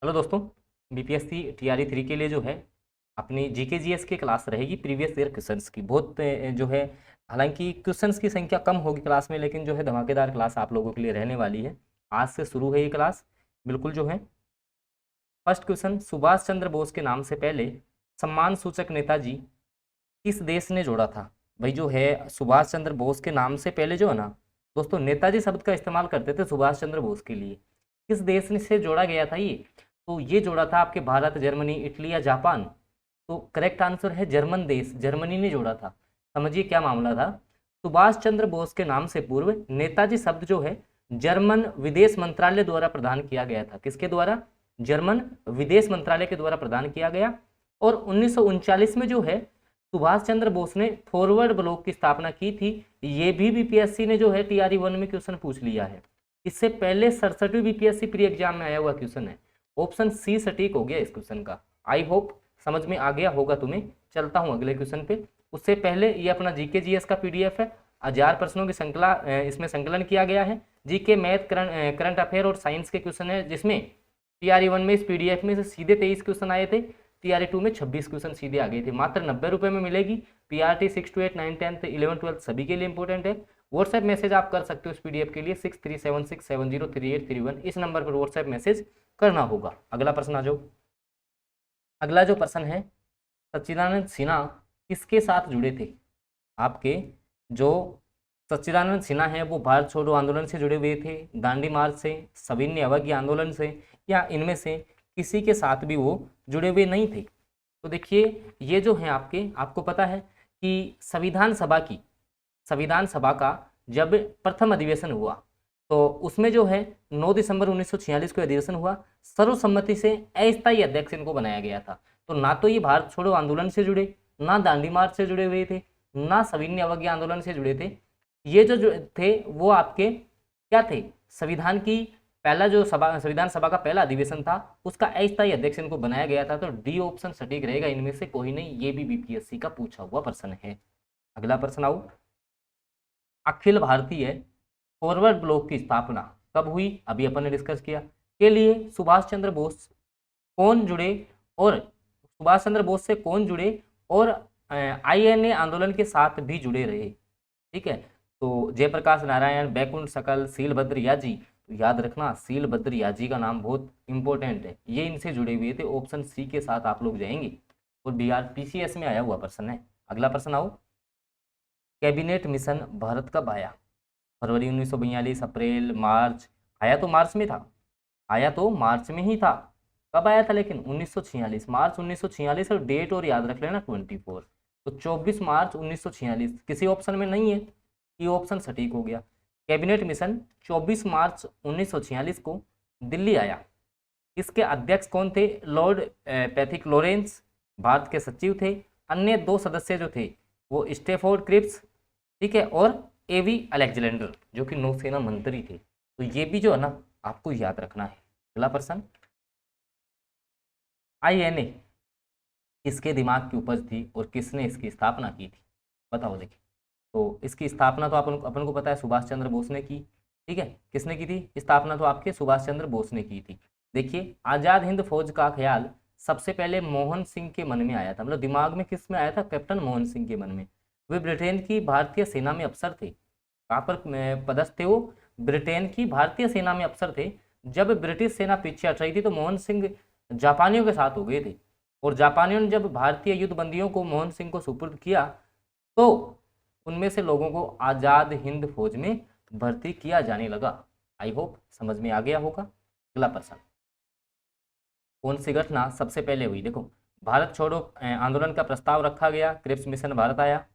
Hello दोस्तों। BPSC TRE 3 के लिए जो है अपनी जीके जीएस की क्लास रहेगी प्रीवियस ईयर क्वेश्चंस की। बहुत जो है, हालांकि क्वेश्चंस की संख्या कम होगी क्लास में, लेकिन जो है धमाकेदार क्लास आप लोगों के लिए रहने वाली है। आज से शुरू है ये क्लास। बिल्कुल जो है, फर्स्ट क्वेश्चन, सुभाष चंद्र बोस के नाम से पहले सम्मान सूचक नेताजी किस देश ने जोड़ा था? भाई जो है सुभाष चंद्र बोस के नाम से पहले जो है ना दोस्तों, नेताजी शब्द का इस्तेमाल करते थे सुभाष चंद्र बोस के लिए। किस देश से जोड़ा गया था ये? तो ये जोड़ा था आपके भारत, जर्मनी, इटली या जापान। तो करेक्ट आंसर है जर्मन देश, जर्मनी ने जोड़ा था। समझिए क्या मामला था। सुभाष चंद्र बोस के नाम से पूर्व नेताजी शब्द जो है जर्मन विदेश मंत्रालय द्वारा प्रदान किया गया था। किसके द्वारा? जर्मन विदेश मंत्रालय के द्वारा प्रदान किया गया। और 1939 में जो है सुभाष चंद्र बोस ने फॉरवर्ड ब्लॉक की स्थापना की थी। ये भी बीपीएससी ने जो है टीआरई 1 में क्वेश्चन पूछ लिया है। इससे पहले 67वीं बीपीएससी प्री एग्जाम में आया हुआ क्वेश्चन है। ऑप्शन सी सटीक हो गया इस क्वेश्चन का। आई होप समझ में आ गया होगा तुम्हें। चलता हूं अगले क्वेश्चन पे। उससे पहले ये अपना जीके जीएस का पीडीएफ है। 1000 प्रश्नों की श्रृंखला इसमें संकलन किया गया है। जीके, मैथ, करंट अफेयर और साइंस के क्वेश्चन है, जिसमें टीआरई 1 में इस पीडीएफ में से सीधे 23 क्वेश्चन आए थे। टीआरई 2 में 26 क्वेश्चन सीधे आ गए थे। मात्र 90 रुपये में मिलेगी। पीआरटी 6 to 8, 9, 10, 11, 12 सभी के लिए इंपॉर्टेंट है। व्हाट्सएप मैसेज आप कर सकते हो इस पीडीएफ के लिए 6376703831। इस नंबर पर व्हाट्सएप मैसेज करना होगा। अगला प्रश्न आ जाओ। अगला जो प्रश्न है, सच्चिदानंद सिन्हा किसके साथ जुड़े थे? आपके जो सच्चिदानंद सिन्हा है वो भारत छोड़ो आंदोलन से जुड़े हुए थे, दांडी मार्च से, सविनय अवज्ञा आंदोलन से, या इनमें से किसी के साथ भी वो जुड़े हुए नहीं थे? तो देखिए ये जो है आपको पता है कि संविधान सभा का जब प्रथम अधिवेशन हुआ तो उसमें जो है 9 दिसंबर 1946 को अधिवेशन हुआ। सर्वसम्मति से अस्थायी अध्यक्ष इनको बनाया गया था। तो ना तो ये भारत छोड़ो आंदोलन से जुड़े, ना दांडी मार्च से जुड़े हुए थे, ना सविनय अवज्ञा आंदोलन से जुड़े थे। ये जो थे वो आपके क्या थे? संविधान सभा का पहला अधिवेशन था, उसका अस्थायी अध्यक्ष इनको बनाया गया था। तो डी ऑप्शन सटीक रहेगा, इनमें से कोई नहीं। ये भी बीपीएससी का पूछा हुआ प्रश्न है। अगला प्रश्न आओ। अखिल भारतीय फॉरवर्ड ब्लॉक की स्थापना कब हुई? अभी अपन ने डिस्कस किया। के लिए सुभाष चंद्र बोस कौन जुड़े, और सुभाष चंद्र बोस से कौन जुड़े और आईएनए आंदोलन के साथ भी जुड़े रहे। ठीक है, तो जयप्रकाश नारायण, बैकुंठ सकल, शीलभद्र याजी। तो याद रखना शीलभद्र याजी का नाम बहुत इंपॉर्टेंट है। ये इनसे जुड़े हुए थे। ऑप्शन सी के साथ आप लोग जाएंगे। और बिहार पीसीएस में आया हुआ प्रश्न है। अगला प्रश्न आओ। कैबिनेट मिशन भारत कब आया? फरवरी 1942, अप्रैल, मार्च? आया तो मार्च में था, आया तो मार्च में ही था। कब आया था लेकिन? 1946, मार्च 1946। और डेट और याद रख लेना 24। तो 24 मार्च 1946 किसी ऑप्शन में नहीं है। ये ऑप्शन सटीक हो गया। कैबिनेट मिशन 24 मार्च 1946 को दिल्ली आया। इसके अध्यक्ष कौन थे? लॉर्ड पैथिक लॉरेंस भारत के सचिव थे। अन्य 2 सदस्य जो थे वो स्टेफोर्ड क्रिप्स, ठीक है, और एवी अलेक्जेंडर जो कि नौसेना मंत्री थे। तो ये भी जो है ना आपको याद रखना है। अगला प्रश्न, आईएनए किसके दिमाग की उपज थी और किसने इसकी स्थापना की थी? बताओ। देखिए, तो इसकी स्थापना तो अपन को पता है सुभाष चंद्र बोस ने की। ठीक है, किसने की थी स्थापना? तो आपके सुभाष चंद्र बोस ने की थी। देखिए, आजाद हिंद फौज का ख्याल सबसे पहले मोहन सिंह के मन में आया था। मतलब दिमाग में किस में आया था? कैप्टन मोहन सिंह के मन में। वे ब्रिटेन की भारतीय सेना में अफसर थे। कहाँ पर पदस्थ थे वो? ब्रिटेन की भारतीय सेना में अफसर थे। जब ब्रिटिश सेना पीछे हट रही थी तो मोहन सिंह जापानियों के साथ हो गए थे। और जापानियों ने जब भारतीय युद्ध बंदियों को मोहन सिंह को सुपुर्द किया तो उनमें से लोगों को आजाद हिंद फौज में भर्ती किया जाने लगा। आई होप समझ में आ गया होगा। अगला प्रश्न, कौन सी घटना सबसे पहले हुई? देखो, भारत छोड़ो आंदोलन का प्रस्ताव रखा गया, क्रिप्स मिशन भारत आया,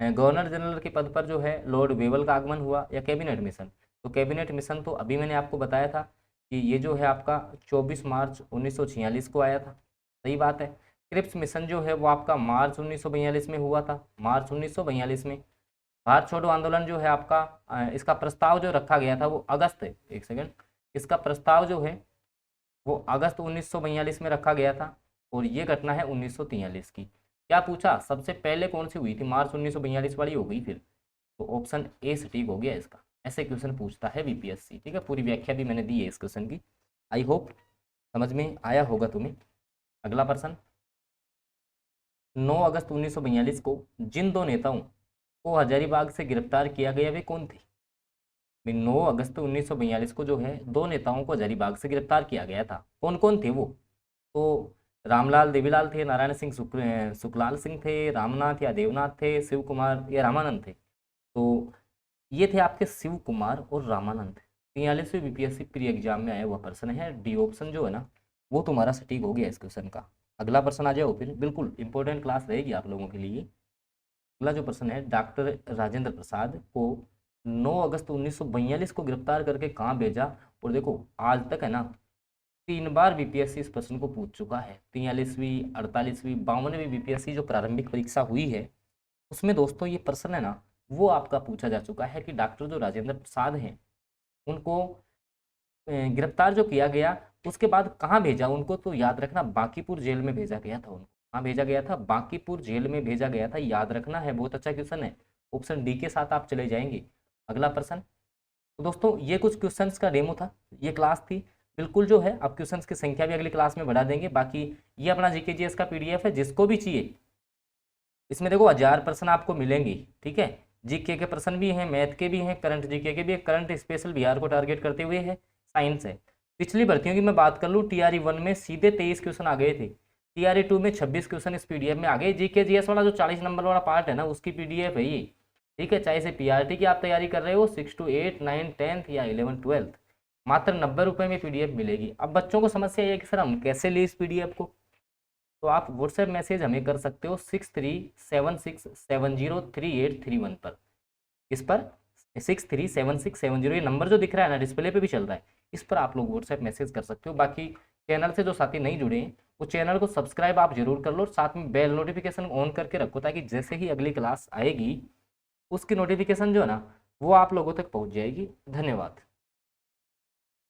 गवर्नर जनरल के पद पर जो है लॉर्ड वेवल का आगमन हुआ, या कैबिनेट मिशन? तो कैबिनेट मिशन तो अभी मैंने आपको बताया था कि ये जो है आपका 24 मार्च 1946 को आया था। सही बात है। क्रिप्स मिशन जो है वो आपका मार्च 1942 में हुआ था। मार्च 1942 में। भारत छोड़ो आंदोलन जो है आपका इसका प्रस्ताव जो रखा गया था वो अगस्त है, एक सेकंड, इसका प्रस्ताव जो है वो अगस्त 1942 में रखा गया था। और ये घटना है 1943 की। क्या पूछा सबसे पहले कौन सी हुई थी? मार्च 1942 वाली हो गई फिर। तो ऑप्शन ए सटीक हो गया इसका। ऐसे क्वेश्चन पूछता है बीपीएससी। ठीक है, पूरी व्याख्या भी मैंने दी है इस क्वेश्चन की। आई होप समझ में आया होगा तुम्हें। अगला प्रश्न, 9 अगस्त 1942 को जिन दो नेताओं को हजारीबाग से गिरफ्तार किया गया वे कौन थे? 9 अगस्त 1942 को जो है दो नेताओं को हजारीबाग से गिरफ्तार किया गया था, कौन कौन थे वो? तो रामलाल देवीलाल थे, नारायण सिंह सुखलाल सिंह थे, रामनाथ या देवनाथ थे, शिव कुमार या रामानंद थे। तो ये थे आपके शिव कुमार और रामानंद। 43वीं बीपीएससी प्री एग्जाम में आया हुआ प्रश्न है, डी ऑप्शन जो है ना वो तुम्हारा सटीक हो गया इस क्वेश्चन का। अगला प्रश्न आ जाओ फिर, बिल्कुल इंपॉर्टेंट क्लास रहेगी आप लोगों के लिए। अगला जो प्रश्न है, डॉक्टर राजेंद्र प्रसाद को 9 अगस्त 1942 को गिरफ्तार करके कहाँ भेजा? और देखो आज तक है ना 3 बार बीपीएससी इस प्रश्न को पूछ चुका है। 43वीं, 48वीं, 52वीं बीपीएससी जो प्रारंभिक परीक्षा हुई है उसमें दोस्तों ये प्रश्न है ना वो आपका पूछा जा चुका है कि डॉक्टर जो राजेंद्र प्रसाद हैं उनको गिरफ्तार जो किया गया उसके बाद कहाँ भेजा उनको? तो याद रखना बांकीपुर जेल में भेजा गया था उनको। कहाँ भेजा गया था? बांकीपुर जेल में भेजा गया था, याद रखना है, बहुत अच्छा क्वेश्चन है। ऑप्शन डी के साथ आप चले जाएंगे। अगला प्रश्न, तो दोस्तों ये कुछ क्वेश्चंस का डेमो था, ये क्लास थी बिल्कुल जो है। अब क्वेश्चंस की संख्या भी अगली क्लास में बढ़ा देंगे। बाकी ये अपना जीके जीएस का पीडीएफ है, जिसको भी चाहिए इसमें देखो 1000 प्रश्न आपको मिलेंगे, ठीक है। जीके के प्रश्न भी हैं, मैथ के भी हैं, करंट जीके के भी हैं। करंट स्पेशल बिहार को टारगेट करते हुए है, साइंस है। पिछली भर्तियों की मैं बात कर लूँ, टीआरई 1 में सीधे 23 क्वेश्चन आ गए थे, टीआरई 2 में 26 क्वेश्चन इस पीडीएफ में आ गए। जीके जीएस वाला जो 40 नंबर वाला पार्ट है ना उसकी पीडीएफ है ये, ठीक है। चाहे से पीआरटी की आप तैयारी कर रहे हो 6 to 8, 9, 10th या 11, 12th, मात्र 90 रुपये में पीडीएफ मिलेगी। अब बच्चों को समस्या ये है कि सर हम कैसे ले इस पीडीएफ को? तो आप व्हाट्सएप मैसेज हमें कर सकते हो 6376703831 पर। इस पर 637670, ये नंबर जो दिख रहा है ना डिस्प्ले पे भी चल रहा है, इस पर आप लोग व्हाट्सएप मैसेज कर सकते हो। बाकी चैनल से जो साथी नहीं जुड़े हैं वो चैनल को सब्सक्राइब आप जरूर कर लो, साथ में बेल नोटिफिकेशन ऑन करके रखो ताकि जैसे ही अगली क्लास आएगी उसकी नोटिफिकेशन जो है ना वो आप लोगों तक पहुंच जाएगी। धन्यवाद।